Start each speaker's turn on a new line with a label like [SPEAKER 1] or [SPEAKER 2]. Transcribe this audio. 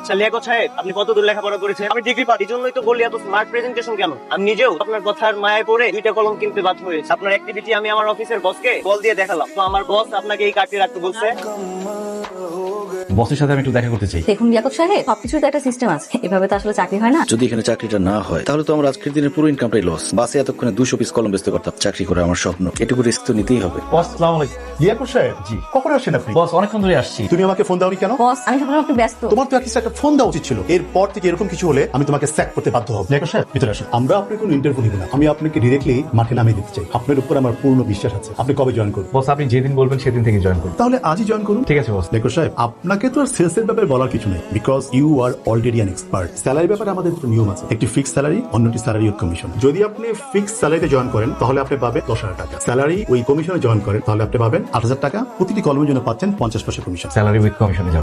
[SPEAKER 1] আচ্ছা লিয়াকত সাহেব, আপনি কতদূর লেখাপড়া করেছেন? আমি ডিগ্রি পাস, এই জন্যই তো বলি এত স্মার্ট প্রেজেন্টেশন কেন। আমি নিজেও আপনার কথার মায়ায় পড়ে 2টা কলম কিনতে বাধ্য হয়েছি। আপনার অ্যাক্টিভিটি আমি আমার অফিসের বসকে কল দিয়ে দেখালাম, তো আমার বস আপনাকে এই কার্ডটি রাখতে বলছে।
[SPEAKER 2] বসের সাথে আমি একটু দেখা করতে চাই।
[SPEAKER 3] দেখুন লিয়াকত সাহেব, সবকিছুর তো একটা সিস্টেম আছে, এভাবে তো আসলে চাকরি হয় না।
[SPEAKER 4] যদি এখানে চাকরিটা না হয় তাহলে তো আমার আজকের দিনের পুরো ইনকামটাই লস। বাসে এতক্ষণে 200 পিস কলম বেচতে পারতাম। চাকরি করে আমার স্বপ্ন, এটুকু রিস্ক তো নিতেই হবে।
[SPEAKER 2] বস আসসালামু আলাইকুম।
[SPEAKER 5] লিয়াকত সাহেব,
[SPEAKER 2] জি।
[SPEAKER 5] কখন আসছেন আপনি?
[SPEAKER 2] বস অনেকক্ষণ ধরে আসছি।
[SPEAKER 5] তুমি আমাকে ফোন দাওনি কেন?
[SPEAKER 3] বস, আমি সবসময় একটু ব্যস্ত।
[SPEAKER 5] তোমার তো অ্যাটলিস্ট একটা ফোন দেওয়া উচিত ছিল। এরপর থেকে এরকম কিছু হলে আমি তোমাকে স্যাক করতে বাধ্য হব। লিয়াকত সাহেব, ভিতরে আসুন। আমরা আপনাকে কোনো ইন্টারভিউ নিব না, আমি আপনাকে ডিরেক্টলি মাঠে নামিয়ে দিতে চাই। আপনার উপর আমার পূর্ণ বিশ্বাস আছে। আপনি কবে জয়েন করবেন?
[SPEAKER 2] বস আপনি যেদিন বলবেন সেদিন থেকে জয়েন করুন।
[SPEAKER 5] তাহলে আজই জয়েন করুন।
[SPEAKER 2] ঠিক আছে বস।
[SPEAKER 5] লিয়াকত সাহেব, আপনাকে তো আর সেলস এর ব্যাপারে বলার কিছু নেই, because you are already an expert. Salary ব্যাপারে আমাদের দুটো নিয়ম আছে, একটি ফিক্স স্যালারি, অন্যটি স্যালারি উইথ কমিশন। যদি আপনি ফিক্স স্যালারিতে জয়েন করেন তাহলে আপনি পাবেন 10,000 টাকা। স্যালারি ওই কমিশনে জয়েন করেন তাহলে আপনি পাবেন 8,000 টাকা। প্রতিটি কলমের জন্য পাচ্ছেন 50 পয়সা কমিশন।
[SPEAKER 2] স্যালারি উইথ কমিশনে